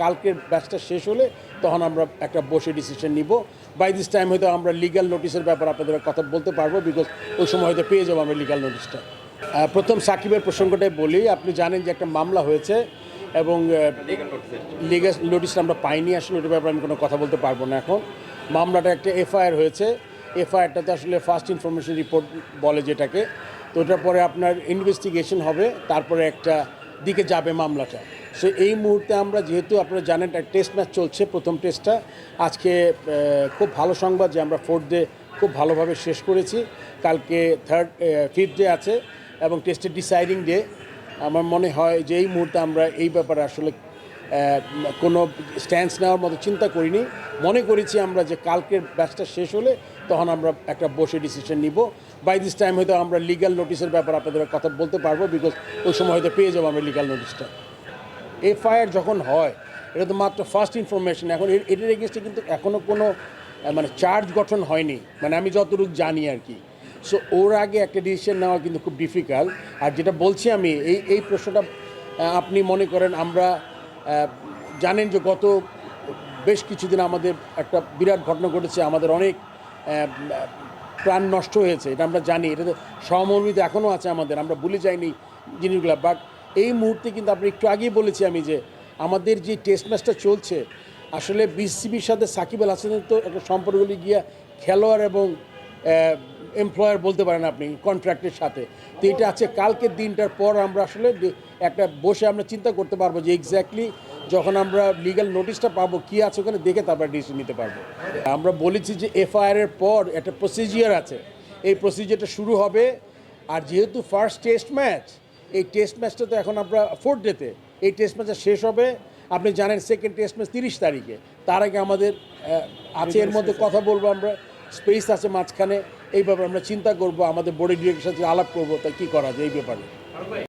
কালকের ব্যাচটা শেষ হলে তখন আমরা একটা বসে ডিসিশন নিব। বাই দিস টাইম হয়তো আমরা লিগ্যাল নোটিশের ব্যাপারে আপনাদের কথা বলতে পারবো, বিকজ ওই সময় হয়তো পেয়ে যাবো আমরা লিগ্যাল নোটিশটা। প্রথম সাকিবের প্রসঙ্গটাই বলি, আপনি জানেন যে একটা মামলা হয়েছে এবং লিগ্যাল নোটিশটা আমরা পাইনি। আসলে ওটার ব্যাপারে আমি কোনো কথা বলতে পারবো না এখন। মামলাটা একটা এফআইআর হয়েছে, এফআইআরটাতে আসলে ফার্স্ট ইনফরমেশন রিপোর্ট বলে যেটাকে, তো ওটার পরে আপনার ইনভেস্টিগেশন হবে, তারপরে একটা দিকে যাবে মামলাটা। সো এই মুহূর্তে আমরা, যেহেতু আপনারা জানেন একটা টেস্ট ম্যাচ চলছে, প্রথম টেস্টটা আজকে খুব ভালো সংবাদ যে আমরা 4th ডে খুব ভালোভাবে শেষ করেছি। কালকে 5th ডে আছে এবং টেস্টের ডিসাইডিং ডে। আমার মনে হয় যে এই মুহূর্তে আমরা এই ব্যাপারে আসলে কোনো স্ট্যান্স নেওয়ার মতো চিন্তা করিনি। মনে করেছি আমরা যে কালকের ব্যাচটা শেষ হলে তখন আমরা একটা বসে ডিসিশন নিব। বাই দিস টাইম হয়তো আমরা লিগ্যাল নোটিশের ব্যাপারে আপনাদের কথা বলতে পারবো, বিকজ ওই সময় হয়তো পেয়ে যাবো আমরা লিগ্যাল নোটিশটা। এফআইআর যখন হয় এটা তো মাত্র ফার্স্ট ইনফরমেশন, এখন এটার এগেনস্টে কিন্তু এখনও কোনো মানে চার্জ গঠন হয়নি, মানে আমি যতটুকু জানি আর কি। সো ওর আগে একটা ডিসিশন নেওয়া কিন্তু খুব ডিফিকাল্ট। আর যেটা বলছি আমি, এই প্রশ্নটা আপনি মনে করেন, আমরা জানেন যে গত বেশ কিছুদিন আমাদের একটা বিরাট ঘটনা ঘটেছে, আমাদের অনেক প্রাণ নষ্ট হয়েছে, এটা আমরা জানি। এটাতে সহমর্মিত এখনও আছে আমাদের, আমরা ভুলে যাইনি জিনিসগুলো। বাট এই মুহূর্তে কিন্তু আপনি একটু আগেই বলেছি আমি যে আমাদের যে টেস্ট ম্যাচটা চলছে, আসলে বিসিবির সাথে সাকিব আল হাসানের তো একটা সম্পর্কগুলি গিয়া খেলোয়াড় এবং এমপ্লয়ার বলতে পারেন আপনি, কন্ট্রাক্টের সাথে। তো এটা আছে কালকের দিনটার পর আমরা আসলে একটা বসে আমরা চিন্তা করতে পারবো যে এক্স্যাক্টলি যখন আমরা লিগ্যাল নোটিশটা পাবো কী আছে ওখানে, দেখে তারপর ডিসিশন নিতে পারবো। আমরা বলেছি যে এফআইআরের পর একটা প্রসিজিয়ার আছে, এই প্রসিজিয়ারটা শুরু হবে। আর যেহেতু ফার্স্ট টেস্ট ম্যাচ, এই টেস্ট ম্যাচটা তো এখন আমরা 4th ডেতে, এই টেস্ট ম্যাচটা শেষ হবে। আপনি জানেন সেকেন্ড টেস্ট ম্যাচ 30 তারিখে, তার আগে আমাদের আছে এর মধ্যে কথা বলবো আমরা, স্পেস আছে মাঝখানে। এই ব্যাপারে আমরা চিন্তা করবো, আমাদের বোর্ডের ডিরেক্টরের সাথে আলাপ করবো তা কী করা যায় এই ব্যাপারে।